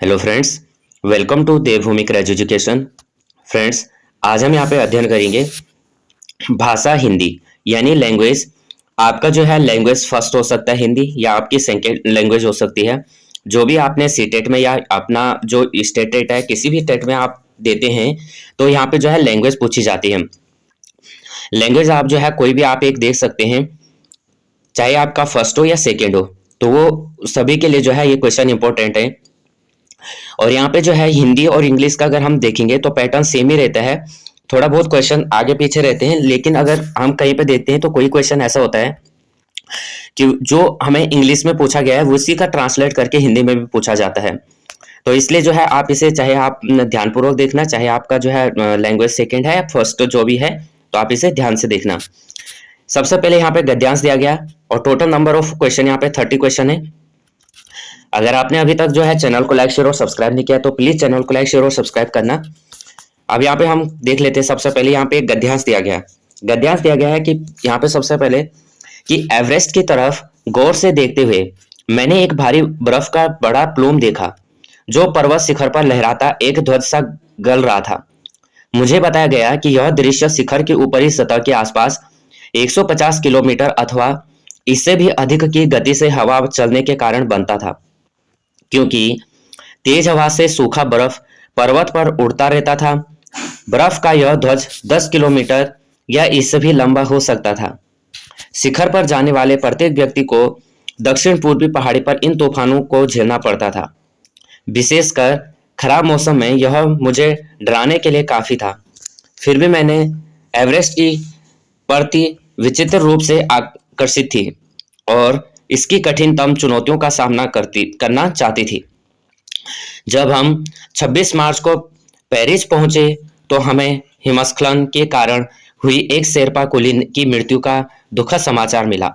Hello friends, welcome to Devbhoomi craze education. Friends, आज हम यहाँ पे अध्ययन करेंगे भाषा हिंदी यानी लैंग्वेज। आपका जो है लैंग्वेज फर्स्ट हो सकता है हिंदी, या आपकी सेकेंड लैंग्वेज हो सकती है। जो भी आपने सीटेट में या अपना जो स्टेटेट है किसी भी स्टेट में आप देते हैं तो यहाँ पे जो है लैंग्वेज पूछी जाती है। लैंग्वेज आप जो है कोई भी आप एक देख सकते हैं, चाहे आपका फर्स्ट हो या सेकेंड हो, तो वो सभी के लिए जो है ये क्वेश्चन इंपॉर्टेंट है। और यहाँ पे जो है हिंदी और इंग्लिश का अगर हम देखेंगे तो पैटर्न सेम ही रहता है, थोड़ा बहुत क्वेश्चन आगे पीछे रहते हैं। लेकिन अगर हम कहीं पे देखते हैं तो कोई क्वेश्चन ऐसा होता है कि जो हमें इंग्लिश में पूछा गया है वो उसी का ट्रांसलेट करके हिंदी में भी पूछा जाता है। तो इसलिए जो है आप इसे, चाहे आप ध्यानपूर्वक देखना, चाहे आपका जो है लैंग्वेज सेकेंड है फर्स्ट जो भी है, तो आप इसे ध्यान से देखना। सबसे पहले यहाँ पे गद्यांश दिया गया और टोटल नंबर ऑफ क्वेश्चन यहाँ पे 30 क्वेश्चन है। अगर आपने अभी तक जो है चैनल को लाइक शेयर और सब्सक्राइब नहीं किया तो प्लीज चैनल को लाइक शेयर और सब्सक्राइब करना। अब यहाँ पे हम देख लेते हैं। सबसे पहले यहाँ पे एक गद्यांश दिया गया है। गद्यांश दिया गया है कि यहाँ पे सबसे पहले कि एवरेस्ट की तरफ गौर से देखते हुए मैंने एक भारी बर्फ का बड़ा प्लूम देखा जो पर्वत शिखर पर लहराता एक ध्वज सा गल रहा था। मुझे बताया गया कि यह दृश्य शिखर की ऊपरी सतह के आसपास 150 किलोमीटर अथवा इससे भी अधिक की गति से हवा चलने के कारण बनता था, क्योंकि तेज हवा से सूखा बर्फ पर्वत पर उड़ता रहता था। बर्फ का यह ध्वज 10 किलोमीटर या इससे भी लंबा हो सकता था। शिखर पर जाने वाले प्रत्येक व्यक्ति को दक्षिण पूर्वी पहाड़ी पर इन तूफानों को झेलना पड़ता था। विशेषकर खराब मौसम में यह मुझे डराने के लिए काफी था। फिर भी मैंने एवरेस्ट की प्रति विचित्र रूप से आकर्षित थी और इसकी कठिनतम चुनौतियों का सामना करना चाहती थी। जब हम 26 मार्च को पेरिस पहुंचे तो हमें हिमस्खलन के कारण हुई एक शेरपा कुलीन की मृत्यु का दुखद समाचार मिला।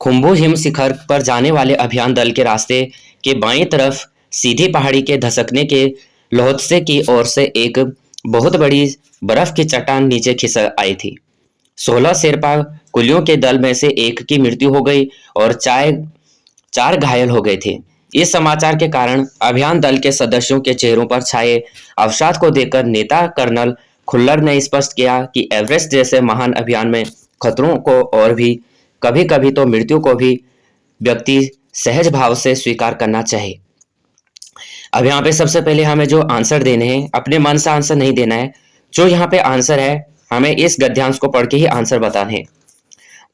खुम्बू हिम शिखर पर जाने वाले अभियान दल के रास्ते के बाईं तरफ सीधी पहाड़ी के धसकने के लोहत्से की ओर से एक बहुत बड़ी बर्फ की चट्टान नीचे खिसक आई थी। 16 शेरपा कुलियों के दल में से एक की मृत्यु हो गई और चार घायल हो गए थे। इस समाचार के कारण अभियान दल के सदस्यों के चेहरों पर छाए अवसाद को देखकर नेता कर्नल खुल्लर ने स्पष्ट किया कि एवरेस्ट जैसे महान अभियान में खतरों को और भी कभी कभी तो मृत्यु को भी व्यक्ति सहज भाव से स्वीकार करना चाहिए। अब यहाँ पे सबसे पहले हमें जो आंसर देने हैं, अपने मन से आंसर नहीं देना है। जो यहाँ पे आंसर है हमें इस गद्यांश को पढ़ के ही आंसर बताने हैं।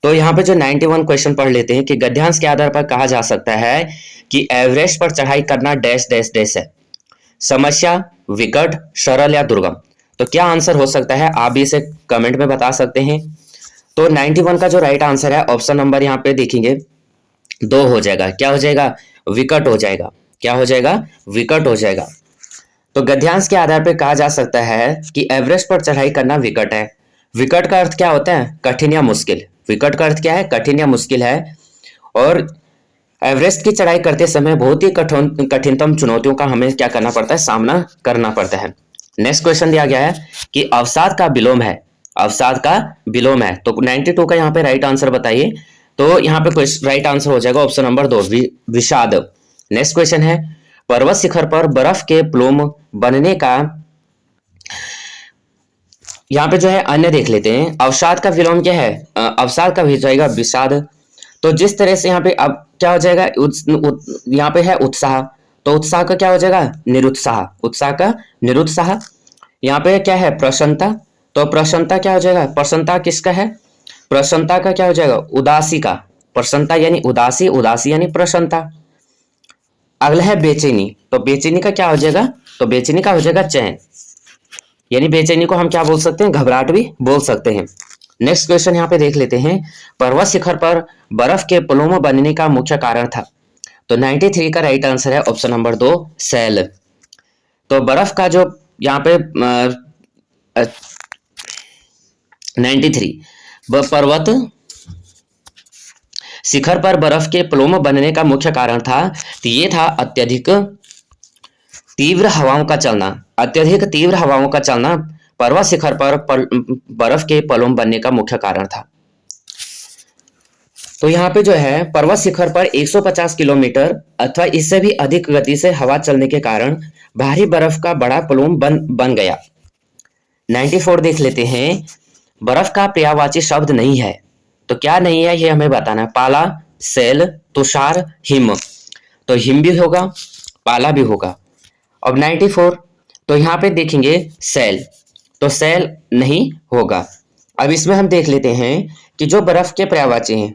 तो यहाँ पे जो 91 क्वेश्चन पढ़ लेते हैं कि गद्यांश के आधार पर कहा जा सकता है कि एवरेस्ट पर चढ़ाई करना डैश डैश डैश है। समस्या विकट, सरल या दुर्गम। तो क्या आंसर हो सकता है, आप भी इसे कमेंट में बता सकते हैं। तो 91 का जो राइट आंसर है ऑप्शन नंबर यहाँ पे देखेंगे 2 हो जाएगा। क्या हो जाएगा? विकट हो जाएगा। क्या हो जाएगा? विकट हो जाएगा। तो गद्यांश के आधार पर कहा जा सकता है कि एवरेस्ट पर चढ़ाई करना विकट है। विकट का अर्थ क्या होता है? कठिन या मुश्किल। विकट का अर्थ क्या है? कठिन या मुश्किल है। और एवरेस्ट की चढ़ाई करते समय बहुत ही कठिनतम चुनौतियों का हमें क्या करना पड़ता है? सामना करना पड़ता है। नेक्स्ट क्वेश्चन दिया गया है कि अवसाद का विलोम है। अवसाद का विलोम है। तो 92 का यहाँ पे राइट आंसर बताइए। तो यहाँ पे राइट आंसर हो जाएगा ऑप्शन नंबर 2, विषाद। नेक्स्ट क्वेश्चन है पर्वत शिखर पर बर्फ के प्लूम बनने का, यहाँ पे जो है अन्य देख लेते हैं। अवसाद का विलोम क्या है? अवसाद का हो जाएगा विषाद। तो जिस तरह से यहाँ पे अब क्या हो जाएगा, यहाँ पे है उत्साह, तो उत्साह का क्या हो जाएगा? निरुत्साह। उत्साह का निरुत्साह। यहाँ पे क्या है? प्रसन्नता, तो प्रसन्नता क्या हो जाएगा? प्रसन्नता किसका है? प्रसन्नता का क्या हो जाएगा? उदासी का। प्रसन्नता यानी उदासी, उदासी यानी प्रसन्नता। अगला है बेचैनी, तो बेचैनी का क्या हो जाएगा? तो बेचैनी का हो जाएगा चैन, यानी बेचैनी को हम क्या बोल सकते हैं? घबराहट भी बोल सकते हैं। नेक्स्ट क्वेश्चन यहाँ पे देख लेते हैं। पर्वत शिखर पर बर्फ के प्लूम बनने का मुख्य कारण था। तो 93 का राइट आंसर है ऑप्शन नंबर 2, सैल। तो बर्फ का जो यहाँ पे 93 पर्वत शिखर पर बर्फ के प्लूम बनने का मुख्य कारण था, तो ये था अत्यधिक तीव्र हवाओं का चलना। अत्यधिक तीव्र हवाओं का चलना पर्वत शिखर पर बर्फ के प्लूम बनने का मुख्य कारण था। तो यहाँ पे जो है पर्वत शिखर पर 150 किलोमीटर अथवा इससे भी अधिक गति से हवा चलने के कारण भारी बर्फ का बड़ा प्लूम बन गया। 94 देख लेते हैं। बर्फ का पर्यायवाची शब्द नहीं है, तो क्या नहीं है ये हमें बताना है। पाला, सेल, तुषार, हिम। तो हिम भी होगा, पाला भी होगा। अब 94, तो यहाँ पे देखेंगे सेल, तो सेल नहीं होगा। अब इसमें हम देख लेते हैं कि जो बर्फ के पर्यायवाची हैं,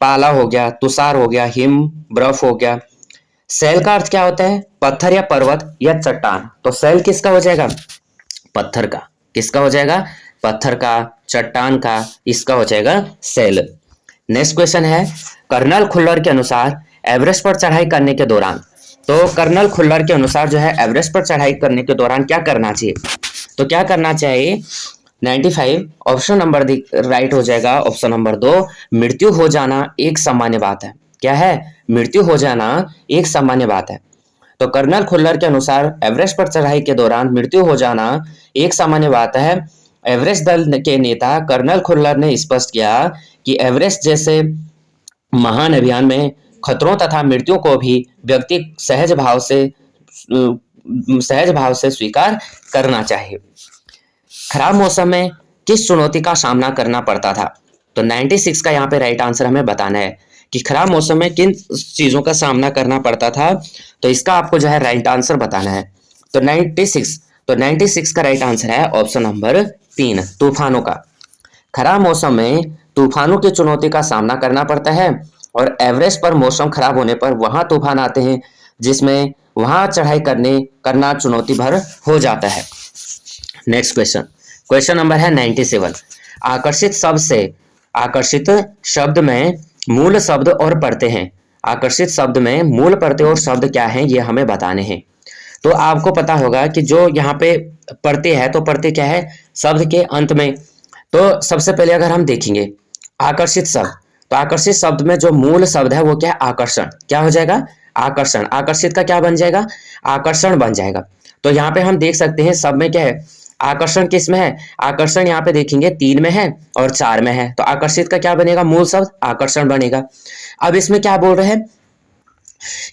पाला हो गया, तुषार हो गया, हिम, बर्फ हो गया। सेल का अर्थ क्या होता है? पत्थर या पर्वत या चट्टान। तो सेल किसका हो जाएगा? पत्थर का। किसका हो जाएगा? पत्थर का, चट्टान का, इसका हो जाएगा सेल। नेक्स्ट क्वेश्चन है, कर्नल खुल्लर के अनुसार एवरेस्ट पर चढ़ाई करने के दौरान, तो कर्नल खुल्लर के अनुसार जो है एवरेस्ट पर चढ़ाई करने के दौरान क्या करना चाहिए? तो क्या करना चाहिए? 95 ऑप्शन नंबर राइट हो जाएगा। ऑप्शन नंबर 2, मृत्यु हो जाना एक सामान्य बात है। क्या है? मृत्यु हो जाना एक सामान्य बात है। तो कर्नल खुल्लर के अनुसार एवरेस्ट पर चढ़ाई के दौरान मृत्यु हो जाना एक सामान्य बात है। एवरेस्ट दल के नेता कर्नल खुल्लर ने स्पष्ट किया कि एवरेस्ट जैसे महान अभियान में खतरों तथा मृत्यु को भी व्यक्ति सहज भाव से स्वीकार करना चाहिए। खराब मौसम में किस चुनौती का सामना करना पड़ता था? तो 96 का यहाँ पे राइट आंसर हमें बताना है कि खराब मौसम में किन चीजों का सामना करना पड़ता था। तो इसका आपको जो है राइट आंसर बताना है। तो 96 का राइट आंसर है ऑप्शन नंबर 3, तूफानों का। खराब मौसम में तूफानों की चुनौती का सामना करना पड़ता है और एवरेस्ट पर मौसम खराब होने पर वहां तूफान आते हैं, जिसमें वहां चढ़ाई करना चुनौती भर हो जाता है। नेक्स्ट क्वेश्चन नंबर है 97। आकर्षित शब्द में मूल शब्द और परतें हैं। आकर्षित शब्द में मूल परतें और शब्द क्या हैं, ये हमें बताने हैं। तो आपको पता होगा कि जो यहाँ पे परतें है, तो परतें क्या है? शब्द के अंत में। तो सबसे पहले अगर हम देखेंगे आकर्षित शब्द, तो आकर्षित शब्द में जो मूल शब्द है वो क्या है? आकर्षण। क्या हो जाएगा? आकर्षण। आकर्षित का क्या बन जाएगा? आकर्षण बन जाएगा। तो यहाँ पे हम देख सकते हैं सब में क्या है? आकर्षण किस में है? आकर्षण यहाँ पे देखेंगे 3 में है और 4 में है। तो आकर्षित का क्या बनेगा? मूल शब्द आकर्षण बनेगा। अब इसमें क्या बोल रहे हैं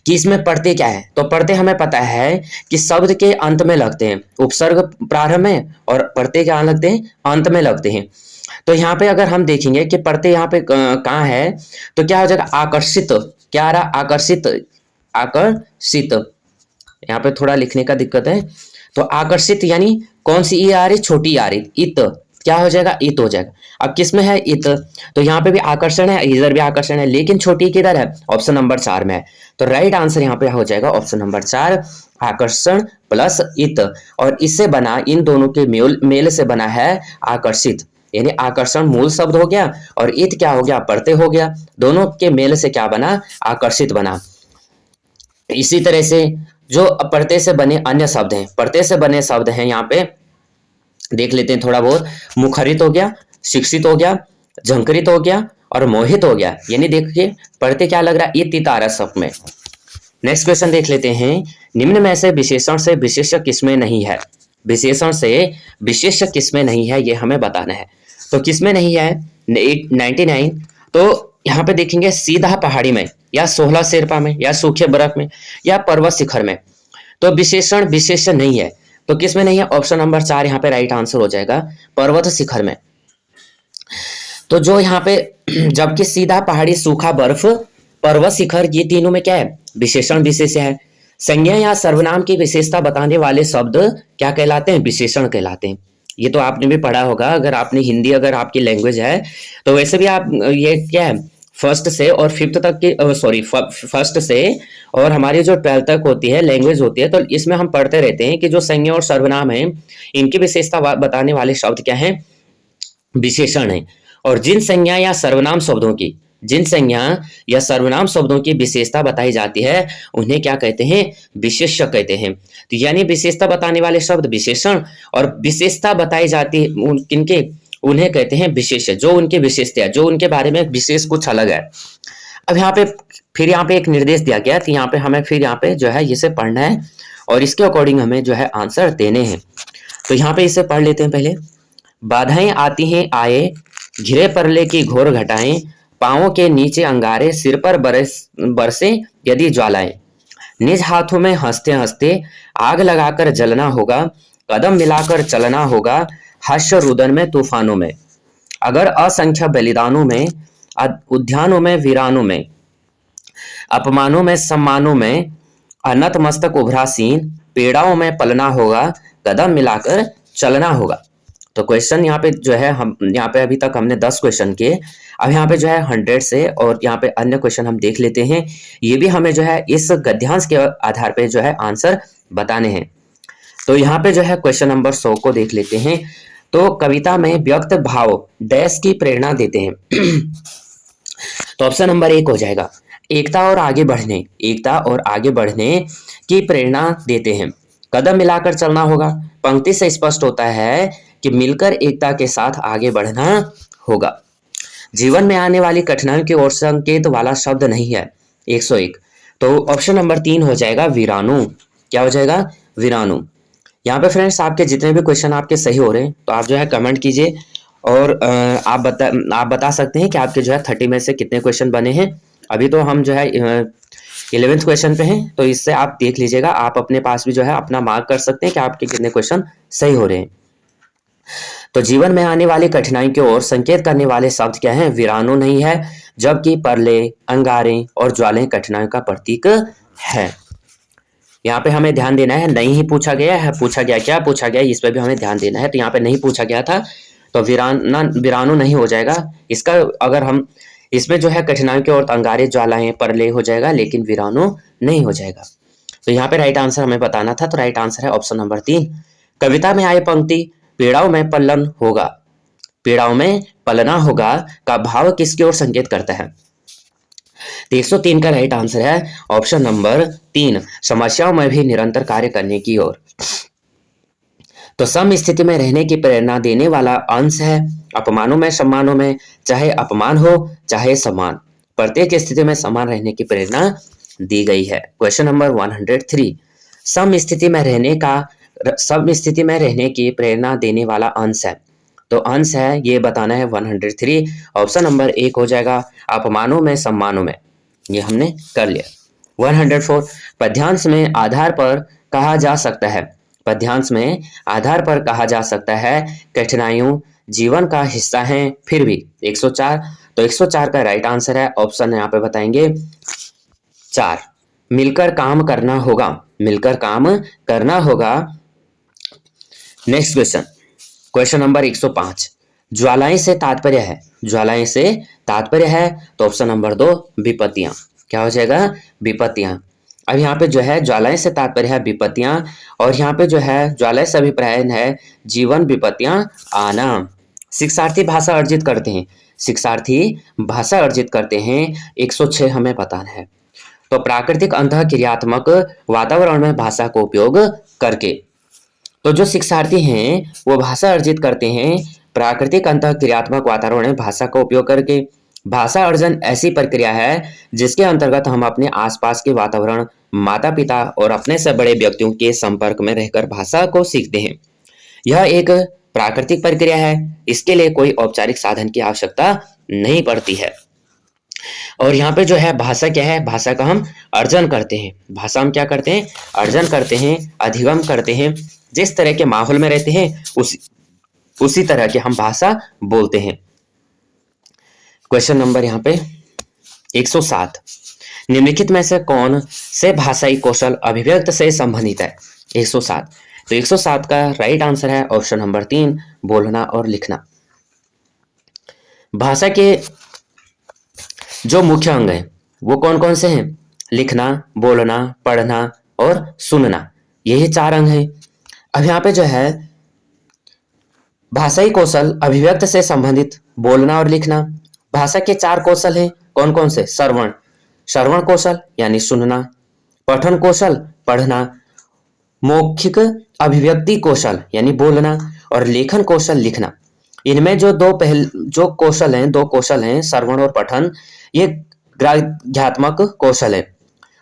कि इसमें परतें क्या है? तो परतें हमें पता है कि शब्द के अंत में लगते हैं, उपसर्ग प्रारंभ में, और परतें क्या लगते हैं? अंत में लगते हैं। तो यहाँ पे अगर हम देखेंगे कि परतें यहाँ पे कहाँ है, तो क्या हो जाएगा? आकर्षित। क्या आ रहा? आकर्षित। आकर्षित। यहाँ पे थोड़ा लिखने का दिक्कत है। तो आकर्षित यानी कौन सी ई आ रही? छोटी आ रही, इत। क्या हो जाएगा? इत हो जाएगा। अब किस में है? इत। तो यहाँ पे भी आकर्षण है, इधर भी आकर्षण है, लेकिन छोटी किधर है? ऑप्शन नंबर 4 में है। तो राइट आंसर यहाँ पे हो जाएगा ऑप्शन नंबर 4, आकर्षण प्लस इत। और इससे बना, इन दोनों के मेल से बना है आकर्षित। यानी आकर्षण मूल शब्द हो गया और इत क्या हो गया? परते हो गया। दोनों के मेल से क्या बना? आकर्षित बना। इसी तरह से जो परते से बने अन्य शब्द हैं, परते से बने शब्द हैं, यहाँ पे देख लेते हैं थोड़ा बहुत। मुखरित हो गया, शिक्षित हो गया, झंकरित हो गया और मोहित हो गया। यानी देखिए परते क्या लग रहा है? इत आ रहा है सब में। नेक्स्ट क्वेश्चन देख लेते हैं, निम्न में से विशेषण से विशेष्य किसमें नहीं है? विशेषण से विशेष्य किसमें नहीं है, ये हमें बताना है। तो किसमें नहीं है? 99। तो यहाँ पे देखेंगे सीधा पहाड़ी में, या 16 शेरपा में, या सूखे बर्फ में, या पर्वत शिखर में। तो विशेषण विशेष्य नहीं है, तो किसमें नहीं है? ऑप्शन नंबर 4 यहाँ पे राइट आंसर हो जाएगा, पर्वत शिखर में। तो जो यहाँ पे जबकि सीधा पहाड़ी, सूखा बर्फ, पर्वत शिखर, ये तीनों में क्या है? विशेषण विशेष्य है। संज्ञा या सर्वनाम की विशेषता बताने वाले शब्द क्या कहलाते हैं? विशेषण कहलाते हैं। ये तो आपने भी पढ़ा होगा, अगर आपने हिंदी, अगर आपकी लैंग्वेज है तो वैसे भी आप ये क्या है, फर्स्ट से और फिफ्थ तक की, सॉरी फर्स्ट से और हमारी जो 12th तक होती है लैंग्वेज होती है, तो इसमें हम पढ़ते रहते हैं कि जो संज्ञा और सर्वनाम है, इनकी विशेषता बताने वाले शब्द क्या है? विशेषण है। और जिन संज्ञा या सर्वनाम शब्दों की विशेषता बताई जाती है, उन्हें क्या कहते हैं? विशेष्य कहते हैं। तो यानी विशेषता बताने वाले शब्द विशेषण, और विशेषता बताई जाती है किनके? उन्हें कहते हैं विशेष्य। जो उनकी विशेषता है, जो उनके बारे में विशेष कुछ अलग है। अब यहाँ पे फिर यहाँ पे एक निर्देश दिया गया, तो यहाँ पे हमें फिर यहाँ पे जो है इसे पढ़ना है और इसके अकॉर्डिंग हमें जो है आंसर देने हैं। तो यहाँ पे इसे पढ़ लेते हैं पहले। बाधाएं आती हैं आए, घिरे परले की घोर घटाएं, पांवों के नीचे अंगारे, सिर पर बरसे यदि ज्वालाएं। निज हाथों में हंसते हंसते आग लगाकर जलना होगा, कदम मिलाकर चलना होगा, हास्य रुदन में तूफानों में। अगर असंख्य बलिदानों में, उद्यानों में, वीरानों में, अपमानों में, सम्मानों में, अनत मस्तक उभरा सीन, पीड़ाओं में पलना होगा, कदम मिलाकर चलना होगा। तो क्वेश्चन यहाँ पे जो है, हम यहाँ पे अभी तक हमने 10 क्वेश्चन किए। अब यहाँ पे जो है 100 से और यहाँ पे अन्य क्वेश्चन हम देख लेते हैं। ये भी हमें जो है इस गद्यांश के आधार पे जो है आंसर बताने हैं। तो यहाँ पे जो है क्वेश्चन नंबर 100 को देख लेते हैं। तो कविता में व्यक्त भाव डैश की प्रेरणा देते हैं। तो ऑप्शन नंबर 1 हो जाएगा, एकता और आगे बढ़ने, एकता और आगे बढ़ने की प्रेरणा देते हैं। कदम मिलाकर चलना होगा। पंक्ति से स्पष्ट होता है कि मिलकर एकता के साथ आगे बढ़ना होगा। जीवन में आने वाली कठिनाइयों की ओर संकेत वाला शब्द नहीं है, 101। तो ऑप्शन नंबर 3 हो जाएगा वीरानु। क्या हो जाएगा? वीरानु। यहाँ पे फ्रेंड्स आपके जितने भी क्वेश्चन आपके सही हो रहे हैं तो आप जो है कमेंट कीजिए और आप बता सकते हैं कि आपके जो है 30 में से कितने क्वेश्चन बने हैं। अभी तो हम जो है 11th क्वेश्चन पे हैं, तो इससे आप देख लीजिएगा, आप अपने पास भी जो है अपना मार्क कर सकते हैं कि आपके कितने क्वेश्चन सही हो रहे हैं। तो जीवन में आने वाली कठिनाई की ओर संकेत करने वाले शब्द क्या हैं? वीरानु नहीं है, जबकि परले, अंगारे और ज्वालें कठिनाइयों का प्रतीक है। यहाँ पे हमें ध्यान देना है, नहीं ही पूछा गया है, पूछा गया क्या पूछा गया इस पर भी हमें ध्यान देना है। तो यहाँ पे नहीं पूछा गया था तो वीरानु नहीं हो जाएगा इसका। अगर हम इसमें जो है कठिनाइयों की ओर अंगारे, ज्वालाएं, परले हो जाएगा, लेकिन वीरानु नहीं हो जाएगा। तो यहाँ पे राइट आंसर हमें बताना था, तो राइट आंसर है ऑप्शन नंबर 3। कविता में आए पंक्ति पीड़ाओं में पलन होगा, पीड़ाओं में पलना होगा का भाव किसकी ओर संकेत करता है? 103 का राइट आंसर है ऑप्शन नंबर 3, समस्याओं में भी निरंतर कार्य करने की ओर। तो सम स्थिति में रहने की प्रेरणा देने वाला अंश है। अपमानों में, सम्मानों में, चाहे अपमान हो चाहे सम्मान, प्रत्येक स्थिति में समान रहने की प्रेरणा दी गई है। क्वेश्चन नंबर 103, सम स्थिति में रहने की प्रेरणा देने वाला अंश है। तो अंश है ये बताना है 103। ऑप्शन नंबर 1 हो जाएगा, अपमानों में, सम्मानों में। ये हमने कर लिया। 104, पद्यांश में आधार पर कहा जा सकता है, पद्यांश में आधार पर कहा जा सकता है कठिनाइयों जीवन का हिस्सा हैं फिर भी। 104, तो 104 का राइट आंसर है ऑप्शन यहाँ पे बताएंगे 4, मिलकर काम करना होगा, मिलकर काम करना होगा। नेक्स्ट क्वेश्चन, क्वेश्चन नंबर 105, ज्वालाएं से तात्पर्य है, ज्वालाएं से तात्पर्य है। तो ऑप्शन नंबर 2, विपत्तियां। क्या हो जाएगा? विपत्तियां। अब यहाँ पे जो है ज्वालाएं से तात्पर्य है विपत्तियां, और यहाँ पे जो है ज्वालाएं से अभिप्राय है जीवन विपत्तियां आना। शिक्षार्थी भाषा अर्जित करते हैं, शिक्षार्थी भाषा अर्जित करते हैं, 106 हमें बताना है। तो प्राकृतिक अंतःक्रियात्मक वातावरण में भाषा को उपयोग करके। तो जो शिक्षार्थी हैं वो भाषा अर्जित करते हैं प्राकृतिक अंतःक्रियात्मक वातावरण में भाषा का उपयोग करके। भाषा अर्जन ऐसी प्रक्रिया है जिसके अंतर्गत हम अपने आसपास के वातावरण, माता पिता और अपने से बड़े व्यक्तियों के संपर्क में रहकर भाषा को सीखते हैं। यह एक प्राकृतिक प्रक्रिया है, इसके लिए कोई औपचारिक साधन की आवश्यकता नहीं पड़ती है। और यहाँ पे जो है भाषा क्या है? भाषा का हम अर्जन करते हैं, भाषा हम क्या करते हैं? अर्जन करते हैं, अधिगम करते हैं। जिस तरह के माहौल में रहते हैं उसी तरह के हम भाषा बोलते हैं। क्वेश्चन नंबर यहाँ पे 107, निम्नलिखित में से कौन से भाषाई कौशल अभिव्यक्त से संबंधित है? 107, तो 107 का राइट आंसर है ऑप्शन नंबर 3, बोलना और लिखना। भाषा के जो मुख्य अंग हैं वो कौन कौन से हैं? लिखना, बोलना, पढ़ना और सुनना, यही 4 अंग हैं। अब यहाँ पे जो है भाषाई कौशल अभिव्यक्त से संबंधित बोलना और लिखना। भाषा के 4 कौशल हैं, कौन कौन से? श्रवण कौशल यानी सुनना, पठन कौशल पढ़ना, मौखिक अभिव्यक्ति कौशल यानी बोलना, और लेखन कौशल लिखना। इनमें जो दो कौशल हैं श्रवण और पठन, ये ग्राह्यात्मक कौशल है,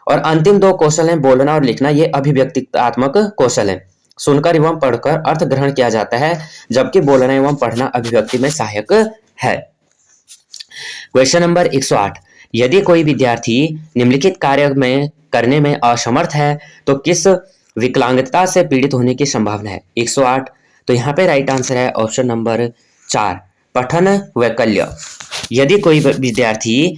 और अंतिम 2 कौशल हैं बोलना और लिखना, ये अभिव्यक्तित्मक कौशल है। सुनकर एवं पढ़कर अर्थ ग्रहण किया जाता है, जबकि बोलना एवं पढ़ना अभिव्यक्ति में सहायक है। क्वेश्चन नंबर 108, यदि कोई विद्यार्थी निम्नलिखित कार्य में करने में असमर्थ है तो किस विकलांगता से पीड़ित होने की संभावना है? 108, तो यहाँ पे राइट आंसर है ऑप्शन नंबर 4, पठन वैकल्य। यदि कोई विद्यार्थी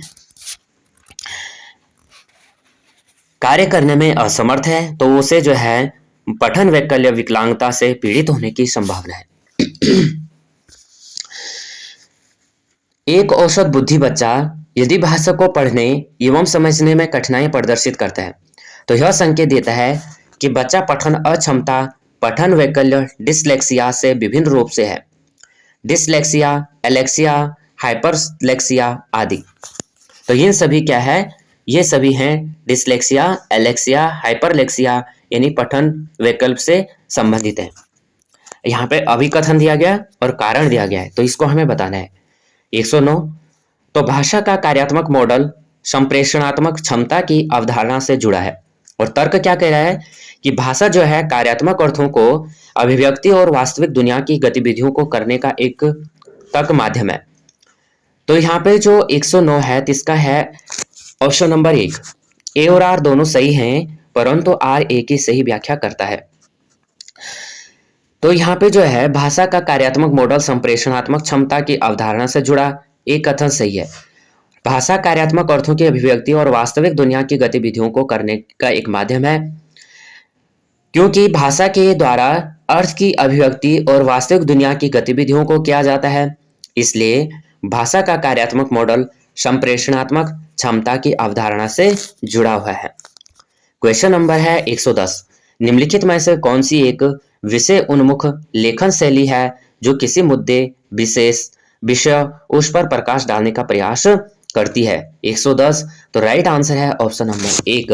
कार्य करने में असमर्थ है तो उसे जो है पठन वैकल्य विकलांगता से पीड़ित होने की संभावना है। एक औसत बुद्धि बच्चा यदि भाषा को पढ़ने एवं समझने में कठिनाई प्रदर्शित करता है तो यह संकेत देता है कि बच्चा पठन अक्षमता, पठन वैकल्य, डिसलेक्सिया से विभिन्न रूप से है। डिसलेक्सिया, एलेक्सिया, हाइपरलेक्सिया आदि। तो ये सभी क्या है? ये सभी हैं डिसलेक्सिया, एलेक्सिया, हाइपरलेक्सिया यानी पठन वैकल्प से संबंधित है। यहाँ पे अभिकथन दिया गया और कारण दिया गया है, तो इसको हमें बताना है। 109, तो भाषा का कार्यात्मक मॉडल संप्रेषणात्मक क्षमता की अवधारणा से जुड़ा है और तर्क क्या कह रहा है कि भाषा जो है कार्यात्मक अर्थों को अभिव्यक्ति और वास्तविक दुनिया की गतिविधियों को करने का एक तर्क माध्यम है। तो यहाँ पे जो 109 है इसका है ऑप्शन नंबर 1। ए और आर दोनों सही हैं, परंतु आर ए की सही व्याख्या करता है। तो यहाँ पे जो है भाषा का कार्यात्मक मॉडल संप्रेषणात्मक क्षमता की अवधारणा से जुड़ा, एक कथन सही है। भाषा कार्यात्मक अर्थों की अभिव्यक्ति और वास्तविक दुनिया की गतिविधियों को करने का एक माध्यम है, क्योंकि भाषा के द्वारा अर्थ की अभिव्यक्ति और वास्तविक दुनिया की गतिविधियों को किया जाता है, इसलिए भाषा का कार्यात्मक मॉडल संप्रेषणात्मक क्षमता की अवधारणा से जुड़ा हुआ है। क्वेश्चन नंबर है 110, निम्नलिखित में से कौन सी एक विषय उन्मुख लेखन शैली है जो किसी मुद्दे, विशेष विषय उस पर प्रकाश डालने का प्रयास करती है? 110, तो राइट आंसर है ऑप्शन नंबर 1,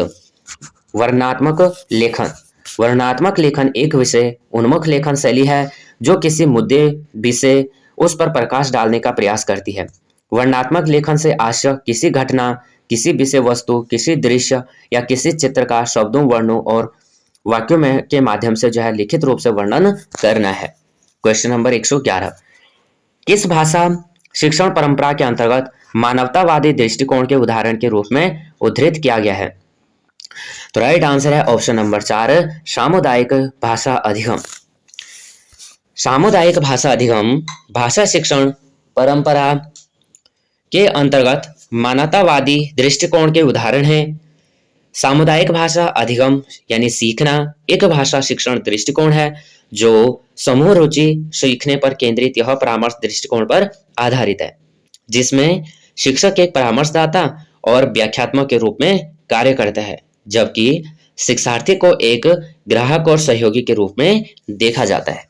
वर्णनात्मक लेखन। वर्णनात्मक लेखन एक विषय उन्मुख लेखन शैली है जो किसी मुद्दे, विषय उस पर प्रकाश डालने का प्रयास करती है। वर्णनात्मक लेखन से आशय किसी घटना, किसी विषय वस्तु, किसी दृश्य या किसी चित्र का शब्दों, वर्णों और वाक्यों में के माध्यम से जो है लिखित रूप से वर्णन करना है। क्वेश्चन नंबर 111, किस भाषा शिक्षण परंपरा के अंतर्गत मानवतावादी दृष्टिकोण के उदाहरण के रूप में उद्धृत किया गया है? तो राइट आंसर है ऑप्शन नंबर 4, सामुदायिक भाषा अधिगम। सामुदायिक भाषा अधिगम भाषा शिक्षण परंपरा के अंतर्गत मानवतावादी दृष्टिकोण के उदाहरण है। सामुदायिक भाषा अधिगम यानी सीखना एक भाषा शिक्षण दृष्टिकोण है जो समूह रुचि सीखने पर केंद्रित यह परामर्श दृष्टिकोण पर आधारित है, जिसमें शिक्षक एक परामर्शदाता और व्याख्यात्मक के रूप में कार्य करता है, जबकि शिक्षार्थी को एक ग्राहक और सहयोगी के रूप में देखा जाता है।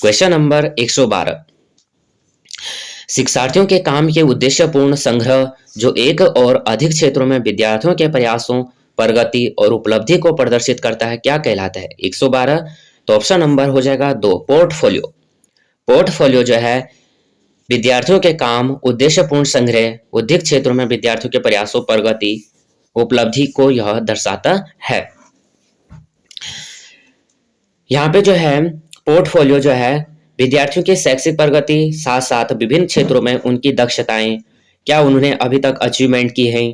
क्वेश्चन नंबर 112, शिक्षार्थियों के काम के उद्देश्यपूर्ण संग्रह जो एक और अधिक क्षेत्रों में विद्यार्थियों के प्रयासों, प्रगति और उपलब्धि को प्रदर्शित करता है क्या कहलाता है? 112, तो ऑप्शन नंबर हो जाएगा 2, पोर्टफोलियो। पोर्टफोलियो जो है विद्यार्थियों के काम, उद्देश्यपूर्ण संग्रह, अधिक क्षेत्रों में विद्यार्थियों के प्रयासों, प्रगति, उपलब्धि को यह दर्शाता है। यहाँ पे जो है पोर्टफोलियो जो है विद्यार्थियों की शैक्षिक प्रगति साथ साथ विभिन्न क्षेत्रों में उनकी दक्षताएं, क्या उन्होंने अभी तक अचीवमेंट की है,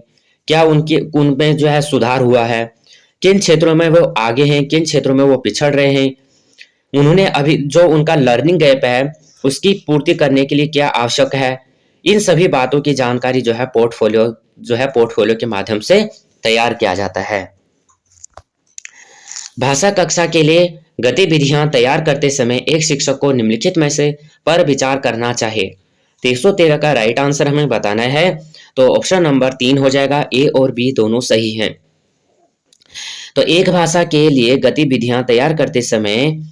क्या उनमें जो है सुधार हुआ है, किन क्षेत्रों में वो आगे हैं, किन क्षेत्रों में वो पिछड़ रहे हैं, उन्होंने अभी जो उनका लर्निंग गैप है उसकी पूर्ति करने के लिए क्या आवश्यक है, इन सभी बातों की जानकारी जो है पोर्टफोलियो के माध्यम से तैयार किया जाता है। भाषा कक्षा के लिए गतिविधियां तैयार करते समय एक शिक्षक को निम्नलिखित में से पर विचार करना चाहिए। 113 का राइट आंसर हमें बताना है, तो ऑप्शन नंबर 3 हो जाएगा, ए और बी दोनों सही हैं। तो एक भाषा के लिए गतिविधियां तैयार करते समय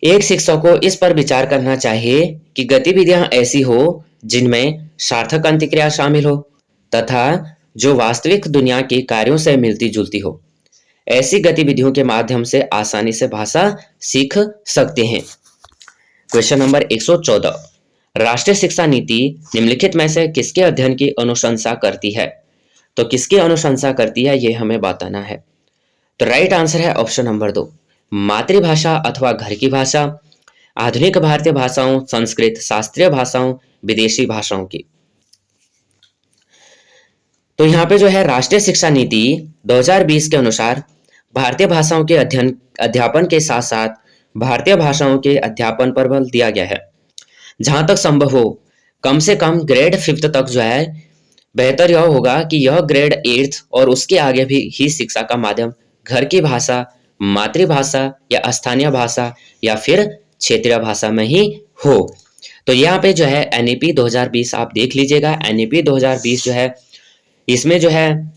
एक शिक्षक को इस पर विचार करना चाहिए कि गतिविधियां ऐसी हो जिनमें सार्थक अंतःक्रिया शामिल हो तथा जो वास्तविक दुनिया के कार्यों से मिलती जुलती हो। ऐसी गतिविधियों के माध्यम से आसानी से भाषा सीख सकते हैं। क्वेश्चन नंबर 114, राष्ट्रीय शिक्षा नीति निम्नलिखित में से किसके अध्ययन की अनुशंसा करती है? तो किसकी अनुशंसा करती है ये हमें बताना है। तो राइट आंसर है ऑप्शन नंबर 2, मातृभाषा अथवा घर की भाषा। आधुनिक भारतीय भाषाओं, संस्कृत, शास्त्रीय भाषाओं, विदेशी भाषाओं की। तो यहाँ पे जो है राष्ट्रीय शिक्षा नीति 2020 के अनुसार भारतीय भाषाओं के अध्यापन के साथ साथ भारतीय भाषाओं के अध्यापन पर बल दिया गया है। जहां तक संभव हो कम से कम ग्रेड 5th तक जो है बेहतर यह होगा कि यह ग्रेड 8th और उसके आगे भी ही शिक्षा का माध्यम घर की भाषा, मातृभाषा या स्थानीय भाषा या फिर क्षेत्रीय भाषा में ही हो। तो यहाँ पे जो है एनईपी 2020 आप देख लीजिएगा। एनईपी 2020 जो है इसमें जो है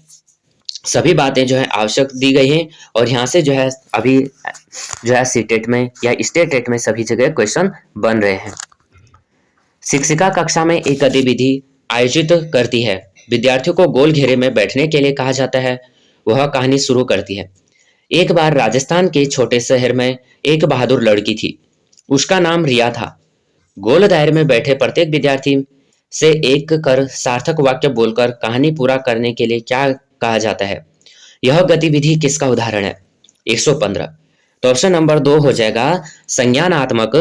सभी बातें जो है आवश्यक दी गई हैं और यहाँ से जो है अभी जो है सीटेट में या स्टेटेट में सभी जगह क्वेश्चन बन रहे हैं। शिक्षिका कक्षा में एक गतिविधि आयोजित करती है। विद्यार्थियों को गोल घेरे में बैठने के लिए कहा जाता है। वह कहानी शुरू करती है। एक बार राजस्थान के छोटे शहर में एक बहादुर लड़की थी। उसका नाम रिया था। गोल दायरे में बैठे प्रत्येक विद्यार्थी से एक कर सार्थक वाक्य बोलकर कहानी पूरा करने के लिए क्या कहा जाता है? यह गतिविधि किसका उदाहरण है? 115। तो ऑप्शन नंबर 2 हो जाएगा संज्ञानात्मक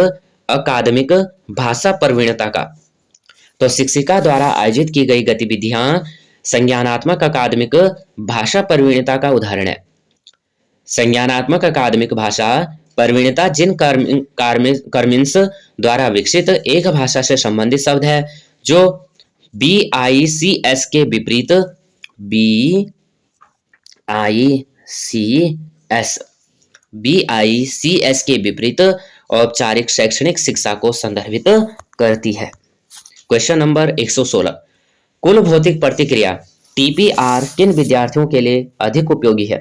अकादमिक भाषा प्रवीणता का। तो शिक्षिका द्वारा आयोजित की गई गतिविधियां संज्ञानात्मक अकादमिक भाषा प्रवीणता का उदाहरण है। संज्ञानात्मक अकादमिक भाषा प्रवीणता जिन कर्मिन्स द्वारा विकसित एक भाषा से संबंधित शब्द है जो BICS के विपरीत BICS के विपरीत औपचारिक शैक्षणिक शिक्षा को संदर्भित करती है। Question number 116। कुल भौतिक प्रतिक्रिया TPR किन विद्यार्थियों के लिए अधिक उपयोगी है?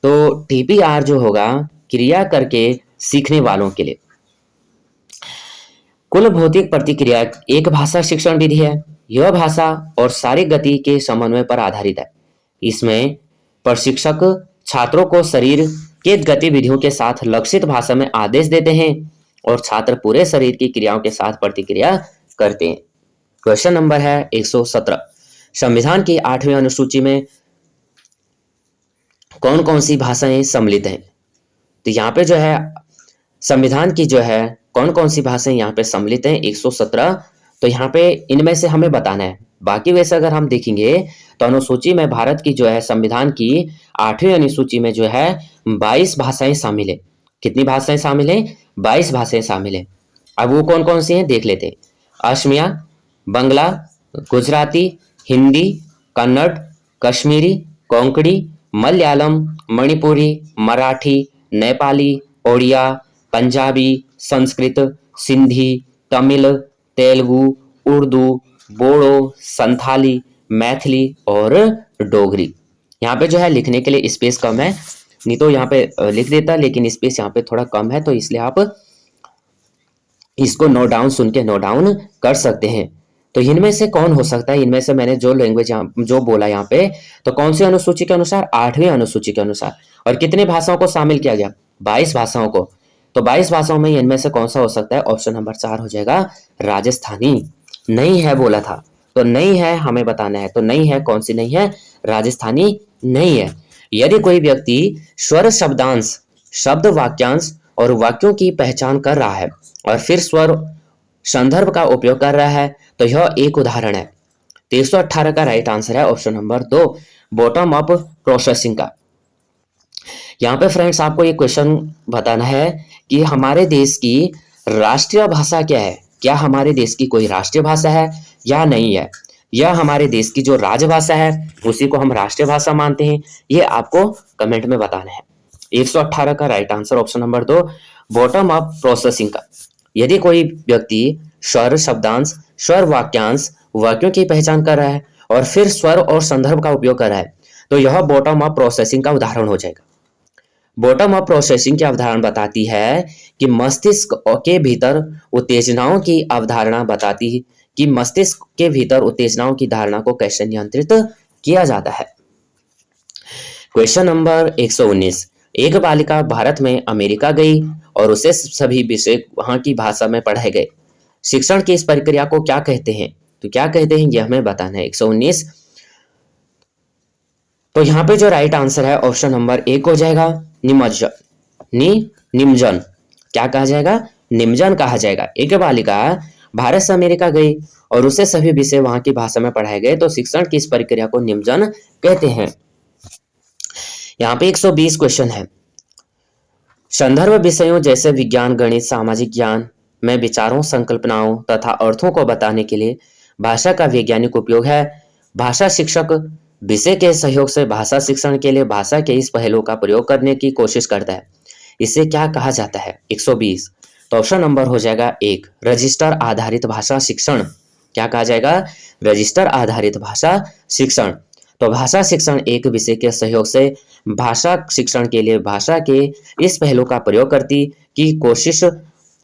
तो TPR जो होगा क्रिया करके सीखने वालों के लिए। कुल भौतिक प्रतिक्रिया एक भाषा शिक्षण विधि है। यह भाषा और शारीरिक गति के समन्वय पर आधारित है। इसमें प्रशिक्षक छात्रों को शरीर के गतिविधियों के साथ लक्षित भाषा में आदेश देते हैं और छात्र पूरे शरीर की क्रियाओं के साथ प्रतिक्रिया करते हैं। क्वेश्चन नंबर है 117। संविधान की 8वीं अनुसूची में कौन कौन सी भाषाएं सम्मिलित हैं? तो यहाँ पे जो है संविधान की जो है कौन कौन सी भाषाएं यहाँ पे सम्मिलित हैं 117। तो यहाँ पे इनमें से हमें बताना है। बाकी वैसे अगर हम देखेंगे तो अनुसूची में भारत की जो है संविधान की 8वीं अनुसूची में जो है 22 भाषाएं शामिल है। कितनी भाषाएं शामिल हैं? 22 भाषाएं शामिल है। अब वो कौन कौन सी हैं देख लेते हैं। असमिया, बंगला, गुजराती, हिंदी, कन्नड़, कश्मीरी, कोंकणी, मलयालम, मणिपुरी, मराठी, नेपाली, ओडिया, पंजाबी, संस्कृत, सिंधी, तमिल, तेलुगु, उर्दू, बोडो, संथाली, मैथिली और डोगरी। यहाँ पे जो है लिखने के लिए स्पेस कम है, नहीं तो यहाँ पे लिख देता, लेकिन स्पेस यहाँ पे थोड़ा कम है, तो इसलिए आप इसको नोट डाउन सुन के नोट डाउन कर सकते हैं। तो इनमें से कौन हो सकता है? इनमें से मैंने जो लैंग्वेज जो बोला यहाँ पे, तो कौन सी अनुसूची के अनुसार? 8वीं अनुसूची के अनुसार। और कितने भाषाओं को शामिल किया गया? 22 भाषाओं को। तो 22 भाषाओं में इनमें से कौन सा हो सकता है? ऑप्शन नंबर 4 हो जाएगा राजस्थानी। नहीं है बोला था, तो नहीं है हमें बताना है। तो नहीं है, कौन सी नहीं है? राजस्थानी नहीं है। यदि कोई व्यक्ति स्वर, शब्दांश, शब्द, वाक्यांश और वाक्यों की पहचान कर रहा है और फिर स्वर संदर्भ का उपयोग कर रहा है तो यह एक उदाहरण है। 318 का राइट आंसर है option number 2, bottom up processing का। यहाँ पे फ्रेंड्स आपको ये क्वेश्चन बताना है कि हमारे देश की राष्ट्रीय भाषा क्या है? क्या हमारे देश की कोई राष्ट्रीय भाषा है या नहीं है? या हमारे देश की जो राजभाषा है उसी को हम राष्ट्रीय भाषा मानते हैं? ये आपको कमेंट में बताना है। 118 का right answer option number 2, bottom up processing का। यदि कोई व्यक्ति स्वर, शब्दांश, स्वर, वाक्यांश, वाक्यों की पहचान कर रहा है और फिर स्वर और संदर्भ का उपयोग कर रहा है तो यह बॉटम अप प्रोसेसिंग का उदाहरण हो जाएगा। बॉटम अप प्रोसेसिंग की अवधारणा बताती है कि मस्तिष्क के भीतर उत्तेजनाओं की अवधारणा बताती है कि मस्तिष्क के भीतर उत्तेजनाओं की धारणा को कैसे नियंत्रित किया जाता है। Question number 119। एक बालिका भारत में अमेरिका गई और उसे सभी विषय वहां की भाषा में पढ़ाए गए। शिक्षण की इस प्रक्रिया को क्या कहते हैं? तो क्या कहते हैं यह हमें बताना है। 119। तो यहाँ पे जो राइट आंसर है ऑप्शन नंबर 1 हो जाएगा निमज्जन। निमज्जन क्या कहा जाएगा? निमजन कहा जाएगा। एक बालिका भारत से अमेरिका गई और उसे सभी विषय वहां की भाषा में पढ़ाए गए तो शिक्षण की इस प्रक्रिया को निमजन कहते हैं। यहाँ पे 120 क्वेश्चन है। संदर्भ विषयों जैसे विज्ञान, गणित, सामाजिक ज्ञान में विचारों, संकल्पनाओं तथा अर्थों को बताने के लिए भाषा का वैज्ञानिक उपयोग है। भाषा शिक्षक विषय के सहयोग से भाषा शिक्षण के लिए भाषा के इस पहलू का प्रयोग करने की कोशिश करता है। इसे क्या कहा जाता है? 120। तो ऑप्शन नंबर हो जाएगा 1, रजिस्टर आधारित भाषा शिक्षण। क्या कहा जाएगा? रजिस्टर आधारित भाषा शिक्षण। तो भाषा शिक्षण एक विषय के सहयोग से भाषा शिक्षण के लिए भाषा के इस पहलू का प्रयोग करती की कोशिश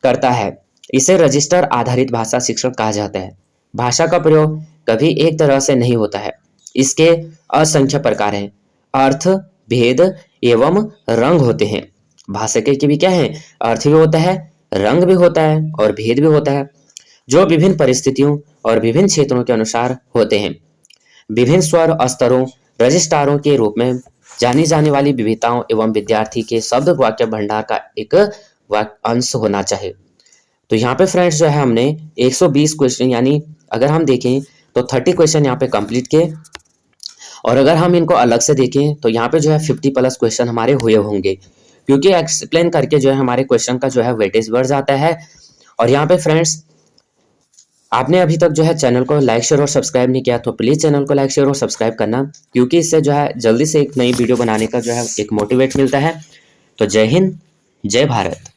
करता है। इसे रजिस्टर आधारित भाषा शिक्षण कहा जाता है। भाषा का प्रयोग कभी एक तरह से नहीं होता है। इसके असंख्य प्रकार हैं। अर्थ, भेद एवं रंग होते हैं। भाषा के भी क्या है? अर्थ भी होता है, रंग भी होता है और भेद भी होता है, जो विभिन्न परिस्थितियों और विभिन्न क्षेत्रों के अनुसार होते हैं। विभिन्न स्वर स्तरों, रजिस्टारों के रूप में जानी जाने वाली विविधताओं एवं विद्यार्थी के शब्द वाक्य भंडार का एक अंश होना चाहिए। तो यहाँ पे फ्रेंड्स जो है हमने 120 क्वेश्चन, यानी अगर हम देखें तो 30 क्वेश्चन यहाँ पे कंप्लीट किए, और अगर हम इनको अलग से देखें तो यहाँ पे जो है 50+ क्वेश्चन हमारे हुए होंगे, क्योंकि एक्सप्लेन करके जो है हमारे क्वेश्चन का जो है वेटेज बढ़ जाता है। और यहाँ पे फ्रेंड्स आपने अभी तक जो है चैनल को लाइक, शेयर और सब्सक्राइब नहीं किया तो प्लीज़ चैनल को लाइक, शेयर और सब्सक्राइब करना, क्योंकि इससे जो है जल्दी से एक नई वीडियो बनाने का जो है एक मोटिवेट मिलता है। तो जय हिंद, जय भारत।